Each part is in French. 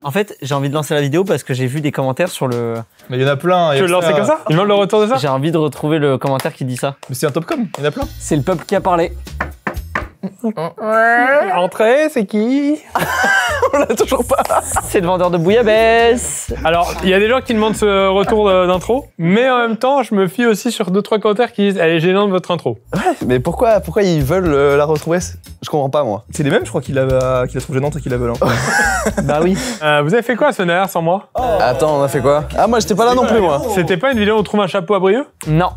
En fait, j'ai envie de lancer la vidéo parce que j'ai vu des commentaires sur le... Mais il y en a plein. Tu veux le lancer comme ça? Il demande le retour de ça? J'ai envie de retrouver le commentaire qui dit ça. Mais c'est un Topcom, il y en a plein. C'est le peuple qui a parlé. Entrée, c'est qui? On l'a toujours pas. C'est le vendeur de bouillabaisse. Alors, il y a des gens qui demandent ce retour d'intro, mais en même temps, je me fie aussi sur 2-3 commentaires qui disent « Elle est gênante votre intro ». Ouais, mais pourquoi ils veulent la retrouver? Je comprends pas, moi. C'est les mêmes, je crois, qui la trouvent gênante et qui la veulent. Bah oui. Vous avez fait quoi la semaine dernière sans moi? Attends, on a fait quoi? Ah, moi, j'étais pas là non plus, moi. C'était pas une vidéo où on trouve un chapeau à Brieux? Non.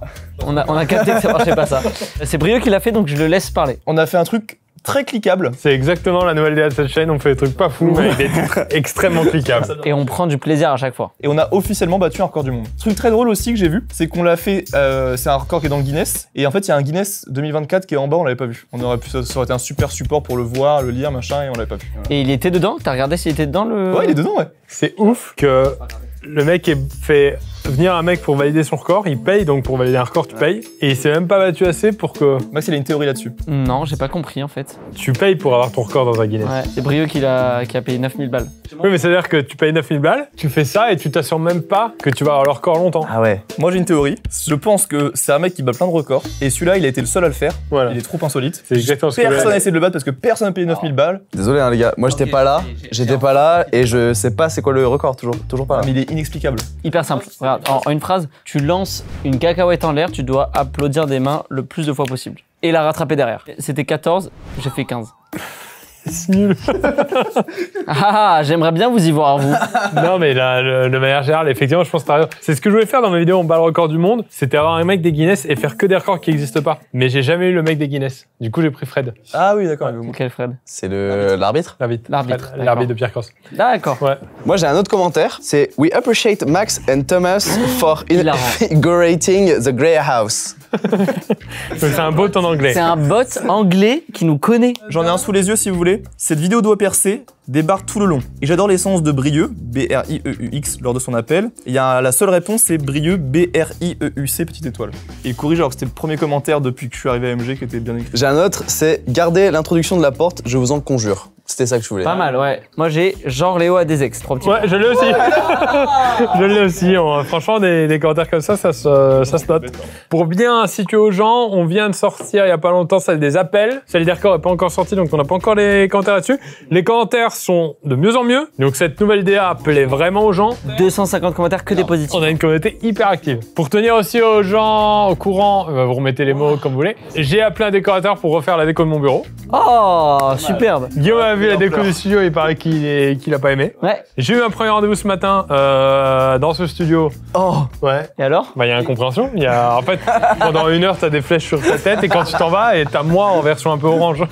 On a capté que ça marchait pas ça. C'est Brieux qui l'a fait, donc je le laisse parler. On a fait un truc très cliquable. C'est exactement la nouvelle idée de cette chaîne, on fait des trucs pas fous, mais des titres extrêmement cliquables. Et on prend du plaisir à chaque fois. Et on a officiellement battu un record du monde. Truc très drôle aussi que j'ai vu, c'est qu'on l'a fait, c'est un record qui est dans le Guinness. Et en fait, il y a un Guinness 2024 qui est en bas, on l'avait pas vu. On aurait pu, ça aurait été un super support pour le voir, le lire, machin, et on l'avait pas vu. Et il était dedans? T'as regardé s'il était dedans le... Ouais, il est dedans, ouais. C'est ouf que le mec ait fait venir un mec pour valider son record, il paye, donc pour valider un record, tu payes, et il s'est même pas battu assez pour que Max, il a une théorie là-dessus. Non, j'ai pas compris en fait. tu payes pour avoir ton record dans un Guinness. Ouais, c'est Brieux qui a payé 9000 balles. Oui, mais c'est-à-dire que tu payes 9000 balles, tu fais ça et tu t'assures même pas que tu vas avoir le record longtemps. Ah ouais. Moi, j'ai une théorie. Je pense que c'est un mec qui bat plein de records, et celui-là, il a été le seul à le faire. Voilà. Il est trop insolite. C'est exactement ce que Personne je n'a essayé de le battre parce que personne n'a payé 9000 balles. Désolé, hein, les gars. Moi, j'étais pas là. J'étais pas là et je sais pas c'est quoi le record, toujours pas là. Mais il est inexplicable. Hyper simple. Regarde, en une phrase, tu lances une cacahuète en l'air, tu dois applaudir des mains le plus de fois possible. Et la rattraper derrière. C'était 14, j'ai fait 15. C'est nul. Ah, j'aimerais bien vous y voir, vous. Non, mais là, de manière générale, effectivement, je pense que t'as raison. C'est ce que je voulais faire dans mes vidéos, on bat le record du monde, c'était avoir un mec des Guinness et faire que des records qui n'existent pas. Mais j'ai jamais eu le mec des Guinness. Du coup, j'ai pris Fred, Ah oui, d'accord. Quel Fred? C'est l'arbitre? l'arbitre. L'arbitre, Fred, d'accord. l'arbitre de Pierre Cross. D'accord. Ouais. Moi, j'ai un autre commentaire. C'est We appreciate Max and Thomas for Hilarant. inaugurating the Grey House. Donc c'est un bot en anglais. C'est un bot anglais qui nous connaît. J'en ai un sous les yeux si vous voulez. Cette vidéo doit percer débarque tout le long. Et j'adore l'essence de Brieux, B-R-I-E-U-X, lors de son appel. Il y a la seule réponse, c'est Brieux, B-R-I-E-U-C, petite étoile. Et il corrige alors que c'était le premier commentaire depuis que je suis arrivé à MG qui était bien écrit. J'ai un autre, c'est Gardez l'introduction de la porte, je vous en conjure. C'était ça que je voulais. Pas mal, ouais. Moi, j'ai genre Léo a des ex. 3 petits. Ouais, je l'ai aussi. Je l'ai aussi. Franchement, des commentaires comme ça se note. Pour bien situer aux gens, on vient de sortir il y a pas longtemps celle des appels. Celle des records n'est pas encore sortie, donc on n'a pas encore les commentaires là-dessus. Les commentaires sont de mieux en mieux. Donc cette nouvelle DA plaît vraiment aux gens. 250 commentaires que des positifs. On a une communauté hyper active. Pour tenir aussi aux gens au courant, vous remettez les mots comme vous voulez. J'ai appelé un décorateur pour refaire la déco de mon bureau. Oh, superbe. Guillaume a vu la déco du studio, il paraît qu'il a pas aimé. Ouais. J'ai eu un premier rendez-vous ce matin dans ce studio. Oh. Ouais. Et alors? Bah, il y a incompréhension. Il y a, en fait, pendant 1 heure, t'as des flèches sur ta tête et quand tu t'en vas, et t'as moi en version un peu orange.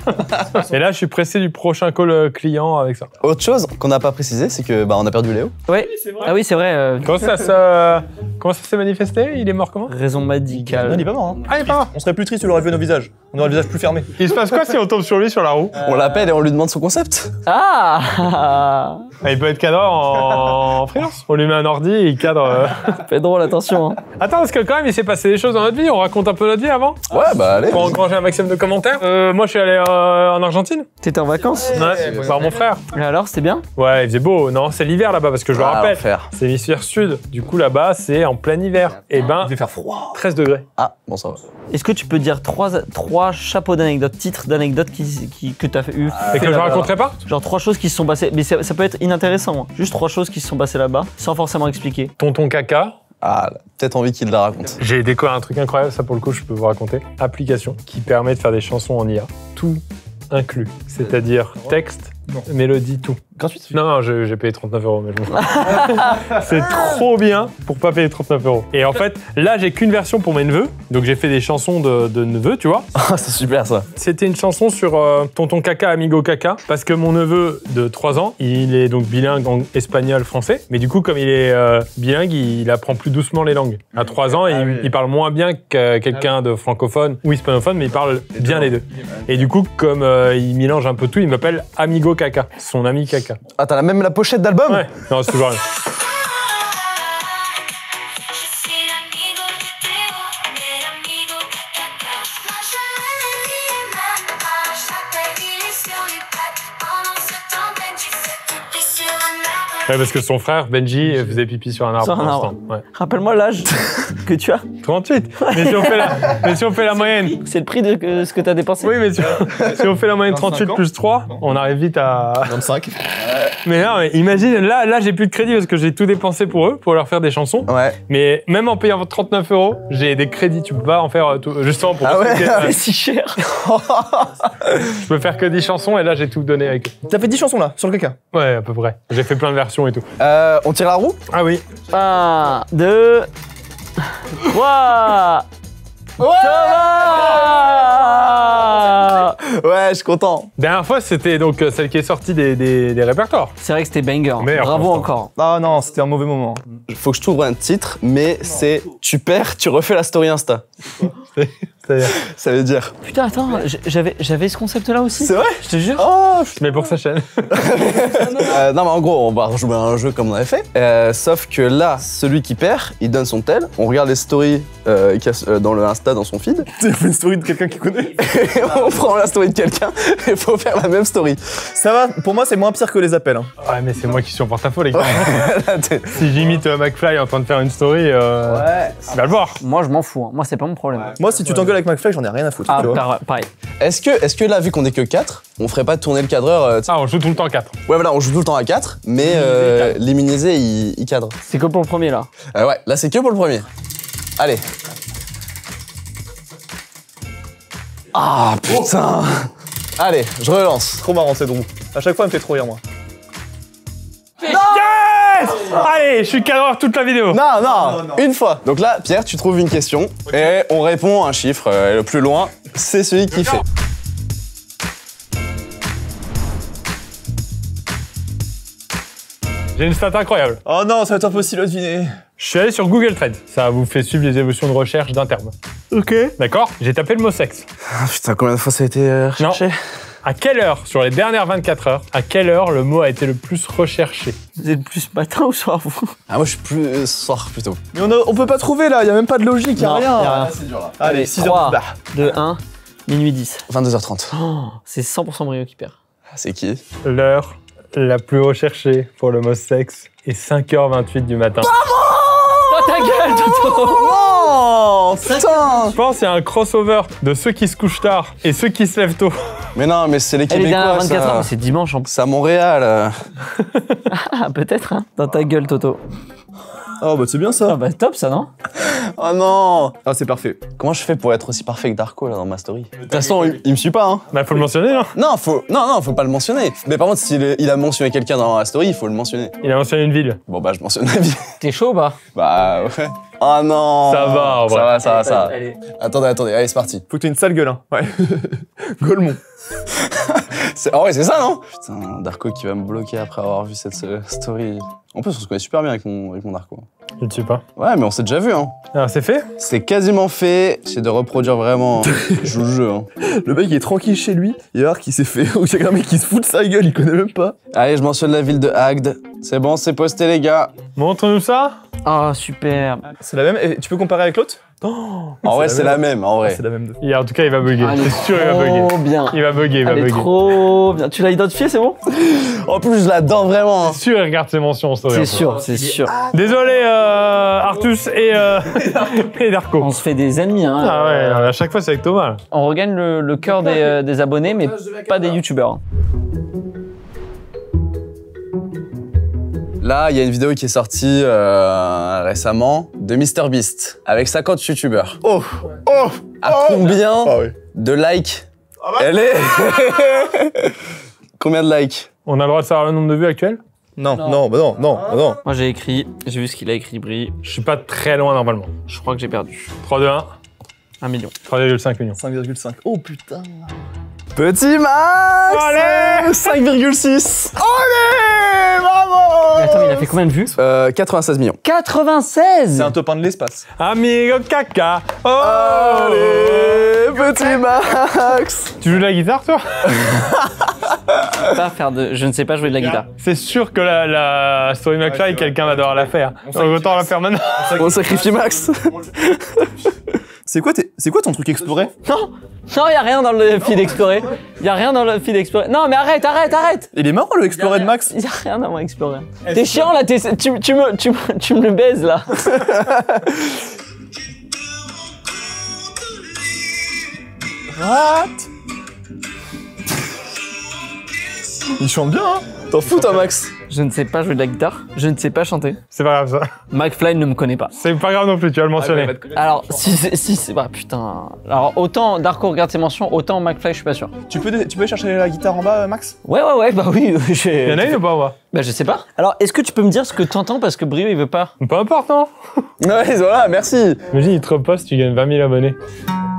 Et là, je suis pressé du prochain call client avec ça. Autre chose qu'on n'a pas précisé, c'est que on a perdu Léo. Ouais. Ah oui, c'est vrai. Comment ça s'est manifesté? Il est mort comment? Raison Non, médicale. il est pas mort. Hein. Ah, il est pas mort. On serait plus triste si on aurait vu nos visages. On aurait le visage plus fermé. Il se passe quoi si on tombe sur lui sur la roue? On l'appelle et on lui demande son concept. Ah. Ah, il peut être cadreur en freelance. On lui met un ordi et il cadre. Ça fait drôle, attention. Hein. Attends, parce que quand même, il s'est passé des choses dans notre vie. On raconte un peu notre vie avant. Ouais, bah allez. Pour engranger un maximum de commentaires. Moi, je suis allé en Argentine. T'étais en vacances? Ouais, voir mon frère. Et alors, c'était bien? Ouais, il faisait beau. Non, c'est l'hiver là-bas parce que je le rappelle. L'enfer. C'est l'hémisphère sud. Du coup, là-bas, c'est en plein hiver. Et ben, Il devait faire froid. 13 degrés. Ah, bon, ça va. Est-ce que tu peux dire trois chapeaux d'anecdotes, titres d'anecdotes que t'as eu? Et que je raconterai pas? Genre 3 choses qui se sont passées, mais ça peut être inintéressant. Hein. Juste 3 choses qui se sont passées là-bas, sans forcément expliquer. Tonton caca. Ah, peut-être envie qu'il la raconte. J'ai découvert un truc incroyable, ça pour le coup, je peux vous raconter. Application qui permet de faire des chansons en IA. Tout inclus. C'est-à-dire texte, mélodie, tout. Gratuit. Non, j'ai payé 39 €, mais je m'en fous. C'est trop bien pour pas payer 39 €. Et en fait, là, j'ai qu'une version pour mes neveux. Donc, j'ai fait des chansons de neveux, tu vois. Ah, c'est super ça. C'était une chanson sur Tonton Caca, Amigo Caca. Parce que mon neveu de 3 ans, il est donc bilingue en espagnol-français. Mais du coup, comme il est bilingue, il apprend plus doucement les langues. À 3 ans, il parle moins bien que quelqu'un de francophone ou hispanophone, mais il parle bien les deux. Et du coup, comme il mélange un peu tout, il m'appelle Amigo Caca, son ami caca. Ah, t'as même la pochette d'album? Ouais, non, c'est toujours rien. Ouais, parce que son frère, Benji, faisait pipi sur un arbre Sur pour un l'instant. arbre. Ouais. Rappelle-moi l'âge que tu as. 38. Mais si on fait la moyenne. C'est le prix de ce que tu as dépensé. Oui, mais si on fait la moyenne 38 plus 3, on arrive vite à... 25. Mais non, mais imagine, là j'ai plus de crédit parce que j'ai tout dépensé pour eux, pour leur faire des chansons. Ouais. Mais même en payant 39 €, j'ai des crédits. Tu peux pas en faire tout, justement pour... Ah ouais. C'est si cher. Je peux faire que 10 chansons et là j'ai tout donné avec eux. T'as fait 10 chansons là, sur le caca. Ouais, à peu près. J'ai fait plein de versions et tout. On tire la roue? Ah oui. 1, 2, 3. Ouais. Thomas. Ouais, je suis content. Dernière fois, c'était donc celle qui est sortie des répertoires. C'est vrai que c'était banger. Meilleur Bravo constant. encore. Ah non, c'était un mauvais moment. Faut que je trouve un titre, mais c'est tu perds, tu refais la story Insta. C'est-à-dire... Ça veut dire. Putain, attends, j'avais ce concept-là aussi. C'est vrai? Je te jure. Oh, Mais pour sa chaîne. non, mais en gros, on va rejouer à un jeu comme on avait fait. Sauf que là, celui qui perd, il donne son tel. On regarde les stories qu'il y a dans le Insta, dans son feed. Tu fait une story de quelqu'un qui connaît. Et on prend la story de quelqu'un et il faut faire la même story. Ça va, pour moi, c'est moins pire que les appels. Hein. Ouais, mais c'est moi qui suis en porte-à-faux, les gars. Là, t'es- Si j'imite McFly en train de faire une story, Ouais. tu vas le voir. Moi, je m'en fous. Hein. Moi, c'est pas mon problème. Moi, si tu t'engueules avec McFly, j'en ai rien à foutre. Ah, tu vois. pareil. Est-ce que là, vu qu'on est que 4, on ferait pas tourner le cadreur Ah, on joue tout le temps 4. Ouais, voilà, on joue tout le temps à 4, mais l'immunisé, il cadre. C'est que pour le premier, là. Ouais, là, c'est que pour le premier. Allez. Ah, putain. Allez, je relance. Trop marrant, c'est drôle. À chaque fois, elle me fait trop rire, moi. Yes! Allez, je suis cadreur toute la vidéo. Non, une fois. Donc là, Pierre, tu trouves une question et on répond un chiffre. Et le plus loin, c'est celui qui fait. J'ai une stat incroyable. Oh non, ça va être impossible à deviner. Je suis allé sur Google Trends. Ça vous fait suivre les évolutions de recherche d'un terme. Ok. D'accord? J'ai tapé le mot sexe. Ah, putain, combien de fois ça a été recherché? À quelle heure, sur les dernières 24 heures, à quelle heure le mot a été le plus recherché? Vous êtes plus matin ou soir, vous? Ah, moi, je suis plus soir plutôt. Mais on peut pas trouver là, y a même pas de logique, y a Non, rien. y a rien. C'est dur là. Allez, 3, 6h. 2, 1, minuit 10. 22h30. Oh, c'est 100% Brio qui perd. C'est qui? L'heure la plus recherchée pour le mot sexe est 5h28 du matin. Oh, ta gueule, Toto! Oh, putain! Je pense qu'il y a un crossover de ceux qui se couchent tard et ceux qui se lèvent tôt. Mais non, mais c'est les Elle est Québécois, dernière 24 heures, mais ça. c'est dimanche en plus. C'est à Montréal. Ah, peut-être, hein. Dans ta gueule, Toto. Oh bah c'est bien Ah, ça. bah top, ça, non? Oh non! Ah, c'est parfait. Comment je fais pour être aussi parfait que Darko là dans ma story? De toute façon, il me suit pas, hein. Bah, faut le mentionner, non? Non, faut pas le mentionner. Mais par contre, s'il a mentionné quelqu'un dans la story, il faut le mentionner. Il a mentionné une ville. Bon, bah, je mentionne la vie. T'es chaud, bah? Bah, ouais. Oh non! Ça va, en vrai. Ça va. Allez. Attendez, allez, c'est parti. Faut que t'aies une sale gueule, hein. Ouais. Golemon. Ah ouais, c'est ça, non? Putain, Darko qui va me bloquer après avoir vu cette story. En plus, on se connaît super bien avec mon Darko. Je ne sais pas. Ouais, mais on s'est déjà vu, hein. Alors, c'est fait? C'est quasiment fait. J'essaie de reproduire vraiment. Je joue le jeu, hein. Le mec il est tranquille chez lui, il va voir qu'il s'est fait. Ou il y a un mec qui se fout de sa gueule, il connaît même pas. Allez, je mentionne la ville de Agde. C'est bon, c'est posté, les gars. Montre-nous ça. Ah, super. C'est la même. Et tu peux comparer avec l'autre? En vrai, c'est la même, en vrai. C'est la même. En tout cas, il va bugger. Elle est C'est sûr, il va bugger. trop bien. Il va bugger, il va Elle est bugger. trop bien. Tu l'as identifié, c'est bon? En plus, je l'adore vraiment. C'est sûr, il regarde ses mentions en story. C'est en sûr, c'est sûr. fait. Désolé, Artus et Darko. On se fait des ennemis, hein. Ah ouais, à chaque fois, c'est avec Thomas. Là. On regagne le cœur des abonnés, mais pas des youtubeurs. Là, il y a une vidéo qui est sortie récemment de MrBeast avec 50 youtubeurs. Oh! À combien Ah oui. de likes elle est? Combien de likes? On a le droit de savoir le nombre de vues actuel? Non, bah non. Moi, j'ai vu ce qu'il a écrit, Brie. Je suis pas très loin normalement. Je crois que j'ai perdu. 3, 2, 1, 1 million. 3,5 millions. 5,5. Oh putain. Petit Max! Allez 5,6! Allez! Bravo! Mais attends, il a fait combien de vues? 96 millions. 96! C'est un top 1 de l'espace. Amigo caca. Oh Allez, petit Max! Tu joues de la guitare, toi? Pas faire de... Je ne sais pas jouer de la guitare. C'est sûr que la story McFly, quelqu'un va devoir la faire. Donc autant la faire maintenant. On sacrifie Max. C'est quoi ton truc exploré? Non, non, y a rien dans le feed exploré. Y a rien dans le feed exploré. Non, mais arrête. Il est marrant le exploré de Max. Y a rien dans mon exploré. T'es chiant là, tu me le baises là. What? Il chante bien, hein? T'en fous, toi, Max? Je ne sais pas jouer de la guitare, je ne sais pas chanter. C'est pas grave, ça. McFly ne me connaît pas. C'est pas grave non plus, tu vas le mentionner. Alors, si c'est... Bah putain... Alors, autant Darko regarde ses mentions, autant McFly, je suis pas sûr. Tu peux chercher la guitare en bas, Max? Ouais, bah oui, Il y en a une ou pas, moi? Bah je sais pas. Alors, est-ce que tu peux me dire ce que t'entends parce que Brio, il veut pas? Peu importe, non? Ouais, voilà, merci. Imagine, il te reposte, tu gagnes 20 000 abonnés.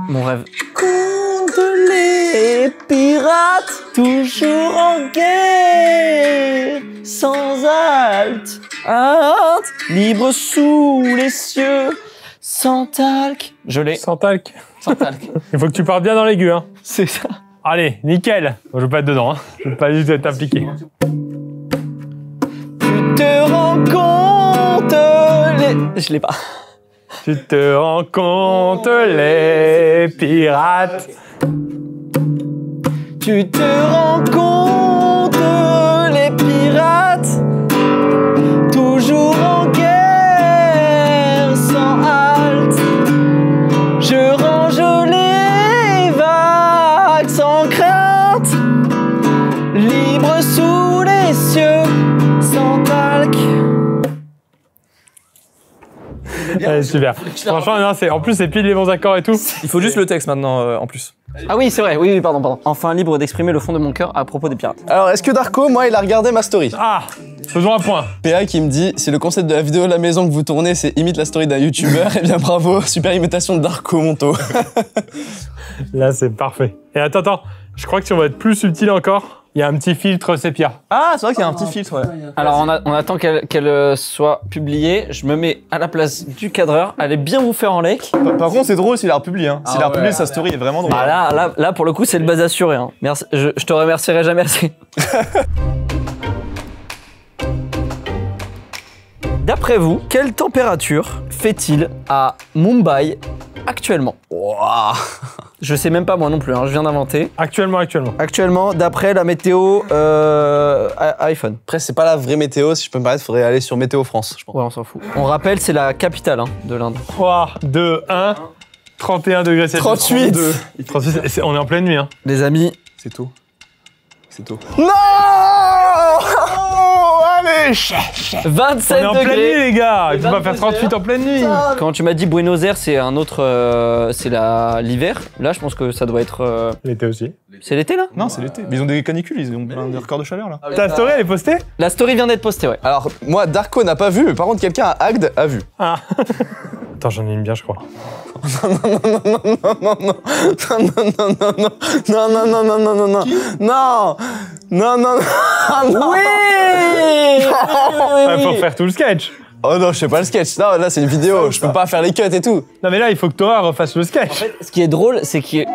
Mon rêve. Contre les pirates, toujours en guerre, sans halte, libre sous les cieux, sans talc. Je l'ai. Sans talc. Sans talc. Il faut que tu partes bien dans l'aigu, hein. C'est ça. Allez, nickel. Je veux pas être dedans, hein. Je veux pas du tout être impliqué. Tu te rends compte les... Je l'ai pas. Tu te rends compte, les pirates. Tu te rends compte, les pirates, toujours en guerre, sans halte. Je range les vagues sans crainte, libre sous les cieux, sans talc. Allez, super. Franchement, non, en plus, c'est pile les bons accords et tout. Il faut juste le texte maintenant en plus. Ah oui, c'est vrai, oui, pardon. Enfin libre d'exprimer le fond de mon cœur à propos des pirates. Alors, est-ce que Darko, moi, il a regardé ma story? Ah, faisons un point. PA qui me dit, si le concept de la vidéo à la maison que vous tournez, c'est imite la story d'un youtubeur, eh bien bravo, super imitation de Darko Monto. Là, c'est parfait. Et attends, je crois que si on va être plus subtil encore, il y a un petit filtre sépia. Ah, c'est vrai qu'il y a un petit filtre, ouais. Alors on attend qu'elle soit publiée, je me mets à la place du cadreur, allez bien vous faire en lec. Par contre, c'est drôle s'il a republié, hein. S'il a republié, sa story est vraiment drôle. Bah là pour le coup, c'est le base assuré. Hein. Merci, je te remercierai jamais assez. D'après vous, quelle température fait-il à Mumbai actuellement? Wouah. Je sais même pas moi non plus, hein, je viens d'inventer. Actuellement. Actuellement, d'après la météo iPhone. Après, c'est pas la vraie météo, si je peux me permettre, faudrait aller sur Météo France, je pense. Ouais, on s'en fout. On rappelle, c'est la capitale hein, de l'Inde. 3, 2, 1, 31 degrés Celsius. 38. 38, on est en pleine nuit, hein. Les amis, C'est tôt. C'est tôt. Non. Allez. 27 On est en pleine nuit, degrés. les gars. Il faut pas 22 faire 38 en pleine nuit. Quand tu m'as dit Buenos Aires, c'est un autre, c'est l'hiver. Là, je pense que ça doit être. L'été aussi. C'est l'été là? Non, c'est l'été. Mais ils ont des canicules, ils ont des records de chaleur là. Ta story, elle est postée? La story vient d'être postée, ouais. Alors, moi, Darko n'a pas vu, mais par contre, quelqu'un à Agde a vu. Ah. Attends, j'en ai une bien, je crois. Non. Il faut faire tout le sketch. Oh non, je fais pas le sketch. Non, là, c'est une vidéo. Je peux pas faire les cuts et tout. Non, mais là, il faut que Thomas refasse le sketch. Ce qui est drôle, c'est qu'il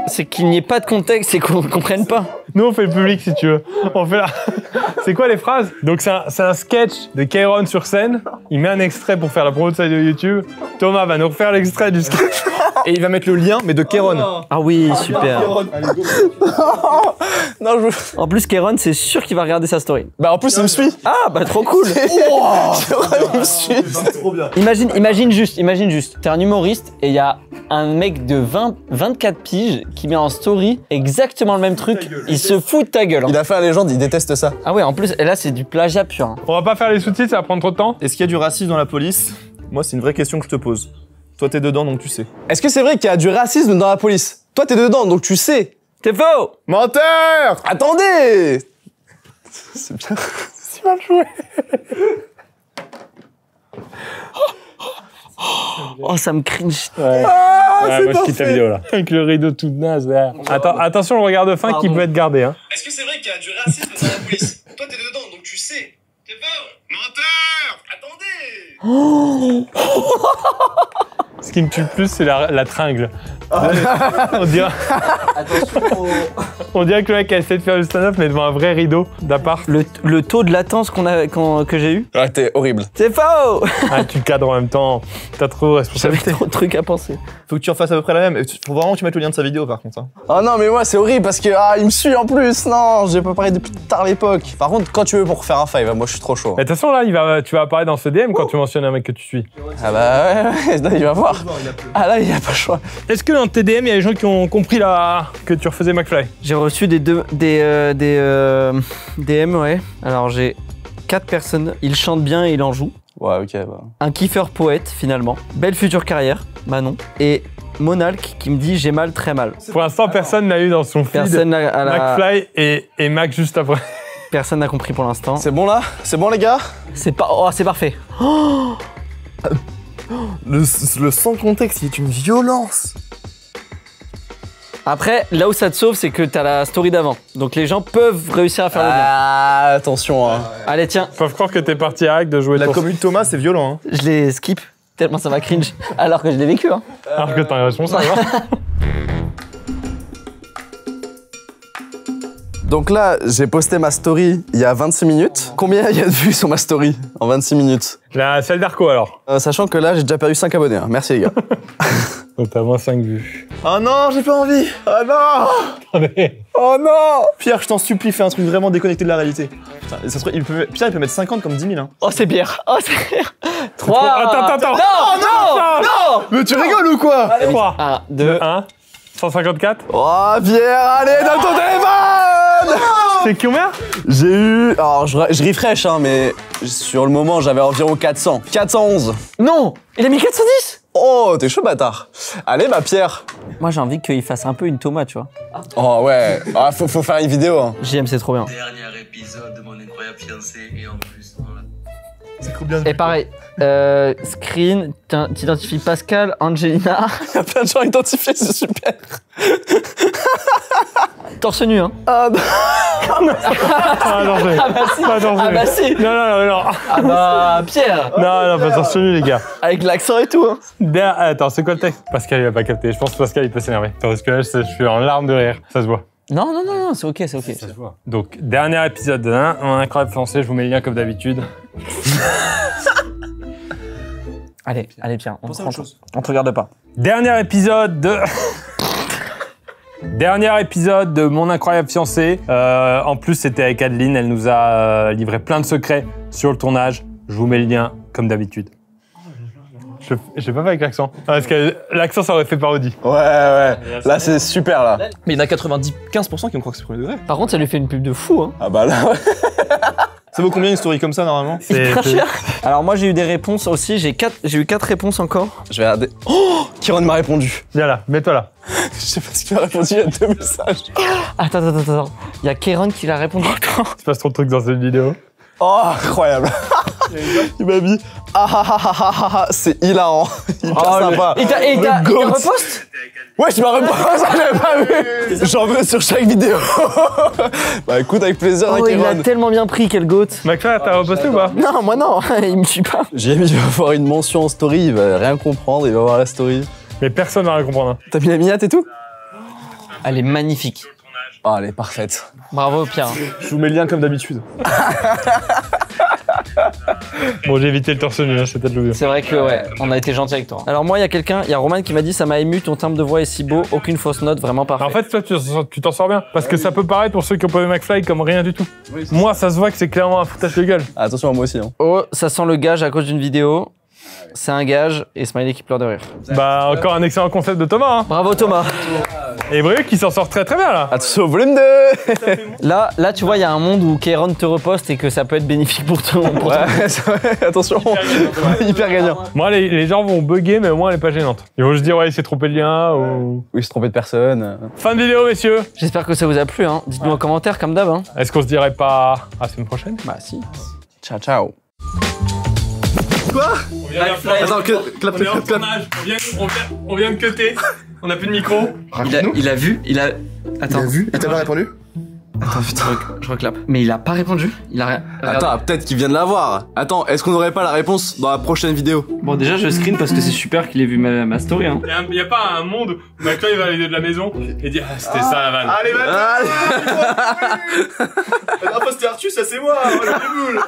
n'y ait pas de contexte et qu'on comprenne pas. Nous, on fait le public, si tu veux. On fait là. C'est quoi les phrases? Donc, c'est un sketch de Kairon sur scène. Il met un extrait pour faire la promo de sa vidéo YouTube. Thomas va nous refaire l'extrait du sketch. Et il va mettre le lien, mais de Kéron. Ah oui, super. Non, En plus, Kéron, c'est sûr qu'il va regarder sa story. Bah, en plus, il me suit. Ah, bah trop cool. C'est vrai, il me suit. C'est trop bien. Imagine juste. T'es un humoriste et il y a un mec de 24 piges qui met en story exactement le même truc. Il se fout de ta gueule. Hein. Il a fait un légende, il déteste ça. Ah ouais, en plus, et là, c'est du plagiat pur. Hein. On va pas faire les sous-titres, ça va prendre trop de temps. Est-ce qu'il y a du racisme dans la police? Moi, c'est une vraie question que je te pose. Toi, t'es dedans, donc tu sais. Est-ce que c'est vrai qu'il y a du racisme dans la police? Toi, t'es dedans, donc tu sais. T'es faux. Menteur! Attendez. C'est bien. C'est mal joué. Oh, ça me cringe. Ouais. c'est moi, je quitte la vidéo là. Avec le rideau tout naze derrière. Attends, attention, le regard de fin qui peut être gardé. Hein. Est-ce que c'est vrai qu'il y a du racisme dans la police? Toi, t'es dedans, donc tu sais. T'es fort. Menteur! Attendez! Ce qui me tue le plus, c'est la tringle. On dirait... Attention. On dirait que le mec a essayé de faire du stand-up, mais devant un vrai rideau d'appart. Le taux de latence que j'ai eu, Ouais, t'es horrible. c'est faux. Ah, tu le cadres en même temps. T'as trop de J'avais responsabilité. trop de trucs à penser. Faut que tu refasses à peu près la même. Et faut vraiment que tu mettes le lien de sa vidéo par contre. Hein. Oh non, mais moi, c'est horrible parce que il me suit en plus. Non, j'ai préparé depuis tard l'époque. Par contre, quand tu veux pour faire un five, moi, je suis trop chaud. Mais de toute façon, là, tu vas apparaître dans ce DM quand tu mentionnes un mec que tu suis. Ah bah ouais, là, il va voir. Ah là, il a pas le choix. Est-ce que dans tes DM, il y a des gens qui ont compris là que tu refaisais McFly? J'ai reçu des DM, ouais. Alors j'ai 4 personnes. Il chante bien et il en joue. Ouais, ok, bah. Un kiffeur poète finalement. Belle future carrière, Manon. Et Monalk qui me dit j'ai mal, très mal. Pour l'instant, personne n'a eu dans son feed Personne n'a McFly et Mac juste après. Personne n'a compris pour l'instant. C'est bon là? C'est bon, les gars? C'est pas. Oh, c'est parfait. Le sans contexte, il est une violence. Après, là où ça te sauve, c'est que t'as la story d'avant. Donc les gens peuvent réussir à faire le lien. Ah, attention, hein. Allez, tiens, Faut croire que t'es parti à hack de jouer La ton... commu de Thomas, c'est violent. Hein. je les skip tellement ça m'a cringe. Alors que je l'ai vécu, hein. Alors que t'es un responsable. Hein. Donc là, j'ai posté ma story il y a 26 minutes. Combien il y a de vues sur ma story en 26 minutes? La celle d'Arco alors. Sachant que là, j'ai déjà perdu 5 abonnés. Hein. Merci, les gars. Donc t'as moins 5 vues. Oh non, j'ai pas envie. Oh non. Attendez. Oh non. Pierre, je t'en supplie, fais un truc vraiment déconnecté de la réalité. Putain, ça se trouve, Pierre, il peut mettre 50 comme 10 000. Hein. Oh, c'est bière. Oh, c'est bière. 3. Attends. Non. Mais tu rigoles ou quoi? 3, 1, 2. 1, 154. Oh, Pierre, allez, donne ton téléphone! C'est combien? J'ai eu... Alors, je refresh, hein, mais sur le moment, j'avais environ 400. 411. Non. Il a mis 410. Oh, t'es chaud, bâtard. Allez, bah, Pierre. Moi, j'ai envie qu'il fasse un peu une Thomas, tu vois. Oh, ouais. Ah, faut faire une vidéo, hein. JM, c'est trop bien. Dernier épisode de mon incroyable fiancé et en plus, voilà. C'est combien? Et pareil, screen, t'identifies Pascal, Angelina, Il y a plein de gens identifiés, c'est super. torse nu, hein. Ah, non. Ah non, Ah bah si. pas danger. Ah bah si. Non. Ah bah Pierre. Non, pas attention, les gars. Avec l'accent et tout, hein. Attends, c'est quoi le texte? Pascal, il va pas capter. Je pense que Pascal, il peut s'énerver. Attends, parce que là, je suis en larmes de rire. Ça se voit. Non, c'est ok, c'est ok. Ça se voit. Donc, dernier épisode de Mon incroyable fiancé. Je vous mets le lien comme d'habitude. Allez, Pierre, on Pense à autre chose. te regarde pas. Dernier épisode de... Dernier épisode de Mon incroyable fiancé. En plus, c'était avec Adeline. Elle nous a livré plein de secrets sur le tournage. Je vous mets le lien comme d'habitude. Je l'ai pas fait avec l'accent. Ah, parce que l'accent, ça aurait fait parodie. Ouais. Là, c'est super, là. Mais il y en a 15% qui me croient que c'est premier degré. Par contre, ça lui fait une pub de fou, hein. Ah bah là, ouais. Ça vaut combien une story comme ça normalement? Hyper cher. Alors moi, j'ai eu des réponses aussi. J'ai eu 4 réponses encore. Je vais regarder. Oh, Kiron m'a répondu. Viens là, mets-toi là. Je sais pas ce qu'il m'a répondu, il y a 2 messages. Attends. Il y a Kéron qui l'a répondu. Il se passe trop de trucs dans cette vidéo. Oh, incroyable. Il m'a mis c'est hilarant. Hyper sympa. Et t'as Le goat. reposte. Ouais, tu m'as répondu, ça j'avais pas vu. J'en veux sur chaque vidéo. Bah écoute, avec plaisir, Oh, il l'a Kiron. tellement bien pris, quel goat. McFly, t'as reposté ou pas? Non, moi non, il me suit pas. Jamie, il va voir une mention en story, il va rien comprendre, il va voir la story. Mais personne va rien comprendre. Hein. T'as mis la mignette et tout? Elle est magnifique. Oh, elle est parfaite. Bravo, Pierre. Je vous mets le lien comme d'habitude. Bon, j'ai évité le torse nu, hein, c'est peut-être le mieux. C'est vrai que ouais, on a été gentil avec toi. Alors moi, il y a Roman qui m'a dit ça m'a ému, ton timbre de voix est si beau, aucune fausse note, vraiment parfait. En fait, toi, tu t'en sors bien. Parce que ça peut paraître pour ceux qui ont pas vu McFly comme rien du tout. Moi, ça se voit que c'est clairement un foutage de gueule. Ah, attention à moi aussi. Hein. Oh, ça sent le gage à cause d'une vidéo. C'est un gage et Smiley qui pleure de rire. Bah, encore un excellent concept de Thomas. Hein. Bravo Thomas. Et Brieux qui s'en sort très très bien là. Attention au volume 2. Là, tu vois, il y a un monde où Kéron te reposte et que ça peut être bénéfique pour toi. Ouais, c'est vrai, attention. Hyper gagnant. Moi, les gens vont bugger, mais au moins, elle est pas gênante. Ils vont juste dire, ouais, il s'est trompé de lien ou. Oui, il se trompait de personne. Fin de vidéo, messieurs. J'espère que ça vous a plu. Hein. Dites-nous en commentaire comme d'hab. Hein. Est-ce qu'on se dirait pas à la semaine prochaine? Bah si. Ciao, ciao. On vient Attends, clap. on vient de cutter. On a plus de micro. Il a vu. Attends. Il a vu? Et t'as pas répondu? Attends, putain, je reclape. Mais il a pas répondu. Il a rien. Attends, peut-être qu'il vient de l'avoir. Attends, est-ce qu'on n'aurait pas la réponse dans la prochaine vidéo? Bon, déjà, je screen parce que c'est super qu'il ait vu ma story. Hein. Y a pas un monde où McFly il va aller de la maison et dire ah, c'était ça la vanne. Allez, maintenant. La dernière fois c'était Arthur, ça c'est moi. Oh, la boule.